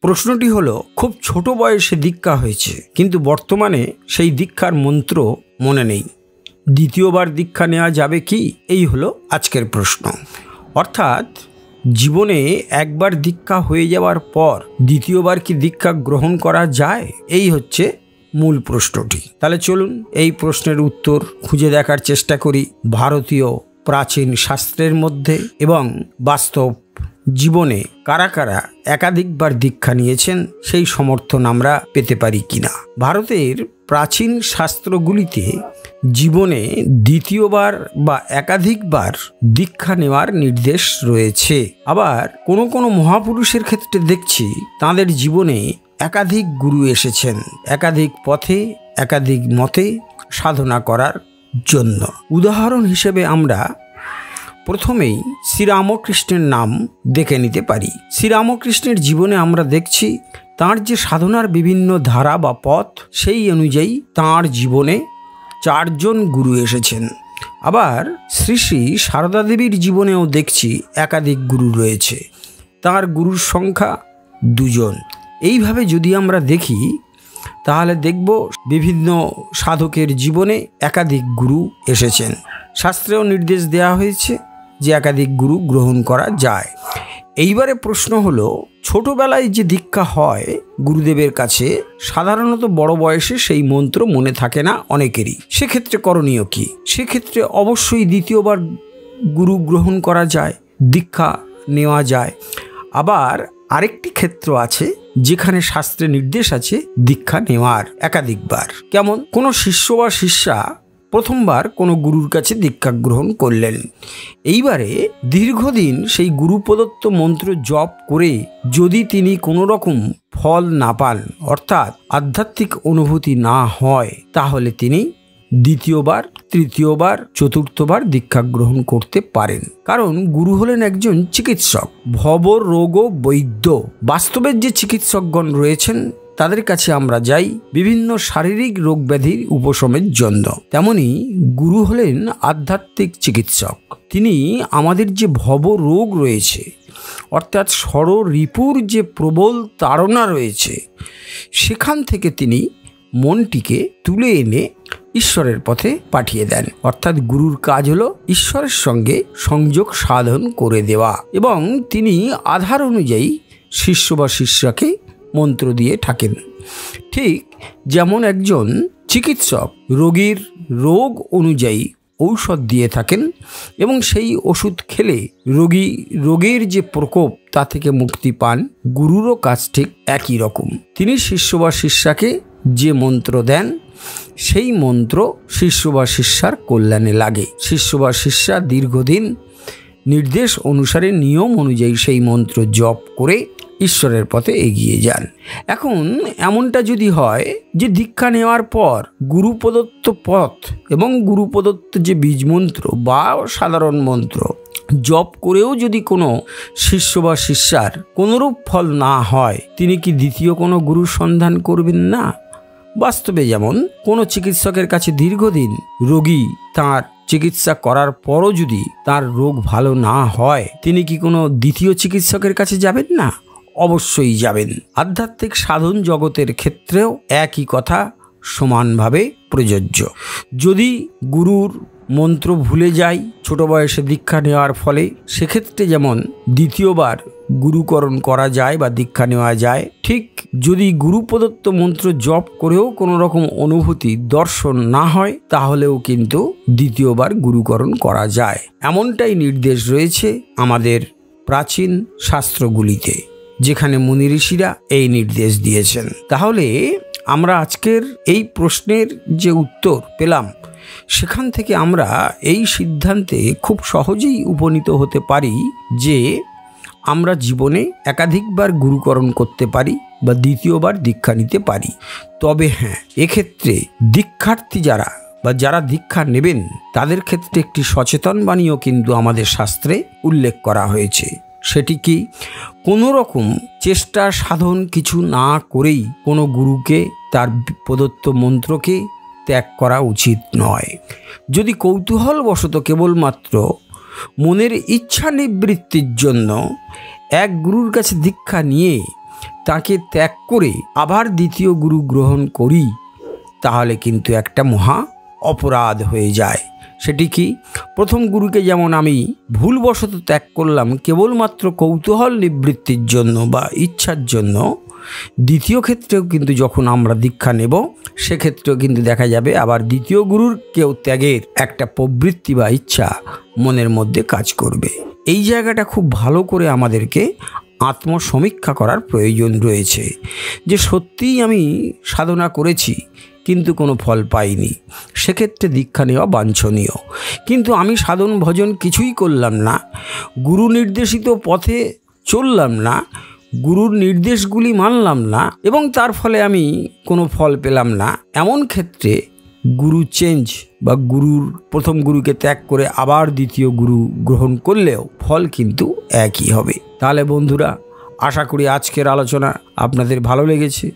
প্রশ্নটি হলো, খুব ছোট বয়সে দীক্ষা হয়েছে কিন্তু বর্তমানে সেই দীক্ষার মন্ত্র মনে নেই, দ্বিতীয়বার দীক্ষা নেওয়া যাবে কি? এই হলো আজকের প্রশ্ন। অর্থাৎ জীবনে একবার দীক্ষা হয়ে যাওয়ার পর দ্বিতীয়বার কি দীক্ষা গ্রহণ করা যায়? এই হচ্ছে মূল প্রশ্নটি। তাহলে চলুন এই প্রশ্নের উত্তর খুঁজে দেখার চেষ্টা করি ভারতীয় প্রাচীন শাস্ত্রের মধ্যে এবং বাস্তব জীবনে কারা কারা একাধিকবার দীক্ষা নিয়েছেন সেই সমর্থন আমরা পেতে পারি কিনা। ভারতের প্রাচীন শাস্ত্রগুলিতে জীবনে দ্বিতীয়বার বা একাধিকবার দীক্ষা নেওয়ার নির্দেশ রয়েছে। আবার কোনো কোনো মহাপুরুষের ক্ষেত্রে দেখছি তাঁদের জীবনে একাধিক গুরু এসেছেন একাধিক পথে একাধিক মতে সাধনা করার জন্য। উদাহরণ হিসেবে আমরা প্রথমেই শ্রীরামকৃষ্ণের নাম দেখে নিতে পারি। শ্রীরামকৃষ্ণের জীবনে আমরা দেখছি তাঁর যে সাধনার বিভিন্ন ধারা বা পথ, সেই অনুযায়ী তাঁর জীবনে 4 জন গুরু এসেছেন। আবার শ্রী শ্রী সারদা দেবীর জীবনেও দেখছি একাধিক গুরু রয়েছে, তাঁর গুরুর সংখ্যা 2 জন। এইভাবে যদি আমরা দেখি তাহলে দেখব বিভিন্ন সাধকের জীবনে একাধিক গুরু এসেছেন। শাস্ত্রেও নির্দেশ দেওয়া হয়েছে যে একাধিক গুরু গ্রহণ করা যায়। এইবারে প্রশ্ন হলো, ছোটবেলায় যে দীক্ষা হয় গুরুদেবের কাছে, সাধারণত বড় বয়সে সেই মন্ত্র মনে থাকে না অনেকেরই। সেক্ষেত্রে করণীয় কি? সেক্ষেত্রে অবশ্যই দ্বিতীয়বার গুরু গ্রহণ করা যায়, দীক্ষা নেওয়া যায়। আবার আরেকটি ক্ষেত্র আছে যেখানে শাস্ত্রে নির্দেশ আছে দীক্ষা নেওয়ার একাধিকবার। কেমন? কোনো শিষ্য বা শিষ্যা প্রথমবার কোনো গুরুর কাছে দীক্ষা গ্রহণ করলেন, এইবারে দীর্ঘদিন সেই গুরু প্রদত্ত মন্ত্র জপ করে যদি তিনি কোনো রকম ফল না পান, অর্থাৎ আধ্যাত্মিক অনুভূতি না হয়, তাহলে তিনি দ্বিতীয়বার, তৃতীয়বার, চতুর্থবার দীক্ষা গ্রহণ করতে পারেন। কারণ গুরু হলেন একজন চিকিৎসক, ভব রোগ বৈদ্য। বাস্তবের যে চিকিৎসকগণ রয়েছেন তাদের কাছে আমরা যাই বিভিন্ন শারীরিক রোগ ব্যাধির উপশমের জন্য, তেমনি গুরু হলেন আধ্যাত্মিক চিকিৎসক। তিনি আমাদের যে ভব রোগ রয়েছে, অর্থাৎ ষড়রিপুর যে প্রবল তাড়না রয়েছে, সেখান থেকে তিনি মনটিকে তুলে এনে ঈশ্বরের পথে পাঠিয়ে দেন। অর্থাৎ গুরুর কাজ হলো ঈশ্বরের সঙ্গে সংযোগ সাধন করে দেওয়া, এবং তিনি আধার অনুযায়ী শিষ্য বা শিষ্যাকে মন্ত্র দিয়ে থাকেন। ঠিক যেমন একজন চিকিৎসক রোগীর রোগ অনুযায়ী ঔষধ দিয়ে থাকেন এবং সেই ওষুধ খেলে রোগের যে প্রকোপ তা থেকে মুক্তি পান, গুরুরও কাজ ঠিক একই রকম। তিনি শিষ্য বা শিষ্যাকে যে মন্ত্র দেন, সেই মন্ত্র শিষ্য বা শিষ্যার কল্যাণে লাগে। শিষ্য বা শিষ্যা দীর্ঘদিন নির্দেশ অনুসারে নিয়ম অনুযায়ী সেই মন্ত্র জপ করে ঈশ্বরের পথে এগিয়ে যান। এখন এমনটা যদি হয় যে দীক্ষা নেওয়ার পর গুরু প্রদত্ত পথ এবং গুরু প্রদত্ত যে বীজ মন্ত্র বা সাধারণ মন্ত্র জপ করেও যদি কোনো শিষ্য বা শিষ্যার কোনোরূপ ফল না হয়, তিনি কি দ্বিতীয় কোনো গুরুর সন্ধান করবেন না? বাস্তবে যেমন কোনো চিকিৎসকের কাছে দীর্ঘদিন রোগী তার চিকিৎসা করার পরও যদি তার রোগ ভালো না হয়, তিনি কি কোনো দ্বিতীয় চিকিৎসকের কাছে যাবেন না? অবশ্যই যাবেন। আধ্যাত্মিক সাধন জগতের ক্ষেত্রেও একই কথা সমানভাবে প্রযোজ্য। যদি গুরুর মন্ত্র ভুলে যাই ছোট বয়সে দীক্ষা নেওয়ার ফলে, সেক্ষেত্রে যেমন দ্বিতীয়বার গুরুকরণ করা যায় বা দীক্ষা নেওয়া যায়, ঠিক যদি গুরু প্রদত্ত মন্ত্র জপ করেও কোনো রকম অনুভূতি দর্শন না হয়, তাহলেও কিন্তু দ্বিতীয়বার গুরুকরণ করা যায়। এমনটাই নির্দেশ রয়েছে আমাদের প্রাচীন শাস্ত্রগুলিতে, যেখানে মুনি ঋষিরা এই নির্দেশ দিয়েছেন। তাহলে আমরা আজকের এই প্রশ্নের যে উত্তর পেলাম, সেখান থেকে আমরা এই সিদ্ধান্তে খুব সহজেই উপনীত হতে পারি যে আমরা জীবনে একাধিকবার গুরুকরণ করতে পারি বা দ্বিতীয়বার দীক্ষা নিতে পারি। তবে হ্যাঁ, এক্ষেত্রে দীক্ষার্থী যারা দীক্ষা নেবেন তাদের ক্ষেত্রে একটি সচেতন বাণীও কিন্তু আমাদের শাস্ত্রে উল্লেখ করা হয়েছে। সেটি কি? কোনো রকম চেষ্টা সাধন কিছু না করেই কোনো গুরুকে তার প্রদত্ত মন্ত্রকে ত্যাগ করা উচিত নয়। যদি কৌতূহলবশত কেবলমাত্র মনের ইচ্ছা নিবৃত্তির জন্য এক গুরুর কাছে দীক্ষা নিয়ে তাকে ত্যাগ করে আবার দ্বিতীয় গুরু গ্রহণ করি, তাহলে কিন্তু একটা মহা অপরাধ হয়ে যায়। সেটি কি? প্রথম গুরুকে যেমন আমি ভুলবশত ত্যাগ করলাম কেবলমাত্র কৌতূহল নিবৃত্তির জন্য বা ইচ্ছার জন্য, দ্বিতীয় ক্ষেত্রেও কিন্তু যখন আমরা দীক্ষা নেব সেক্ষেত্রেও কিন্তু দেখা যাবে আবার দ্বিতীয় গুরুর কেউ ত্যাগের একটা প্রবৃত্তি বা ইচ্ছা মনের মধ্যে কাজ করবে। এই জায়গাটা খুব ভালো করে আমাদেরকে আত্মসমীক্ষা করার প্রয়োজন রয়েছে যে সত্যিই আমি সাধনা করেছি কিন্তু কোনো ফল পাইনি, সেক্ষেত্রে দীক্ষা নেওয়া বাঞ্ছনীয়। কিন্তু আমি সাধন ভজন কিছুই করলাম না, গুরু নির্দেশিত পথে চললাম না, গুরুর নির্দেশগুলি মানলাম না এবং তার ফলে আমি কোনো ফল পেলাম না, এমন ক্ষেত্রে গুরু চেঞ্জ বা গুরুর প্রথম গুরুকে ত্যাগ করে আবার দ্বিতীয় গুরু গ্রহণ করলেও ফল কিন্তু একই হবে। তাহলে বন্ধুরা, আশা করি আজকের আলোচনা আপনাদের ভালো লেগেছে।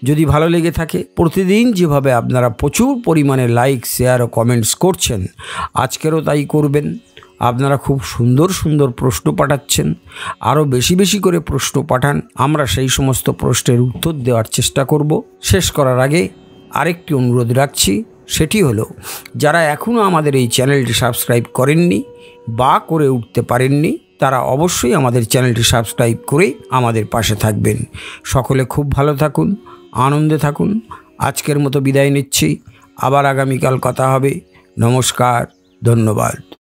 যদি ভালো লেগে থাকে, প্রতিদিন যেভাবে আপনারা প্রচুর পরিমাণে লাইক, শেয়ার ও কমেন্টস করছেন, আজকেরও তাই করবেন। আপনারা খুব সুন্দর সুন্দর প্রশ্ন পাঠাচ্ছেন, আরও বেশি বেশি করে প্রশ্ন পাঠান, আমরা সেই সমস্ত প্রশ্নের উত্তর দেওয়ার চেষ্টা করব। শেষ করার আগে আরেকটি অনুরোধ রাখছি, সেটি হলো যারা এখনও আমাদের এই চ্যানেলটি সাবস্ক্রাইব করেননি বা করে উঠতে পারেননি, তারা অবশ্যই আমাদের চ্যানেলটি সাবস্ক্রাইব করে আমাদের পাশে থাকবেন। সকলে খুব ভালো থাকুন, আনন্দে থাকুন। আজকের মতো বিদায় নিচ্ছি, আবার আগামীকাল কথা হবে। নমস্কার, ধন্যবাদ।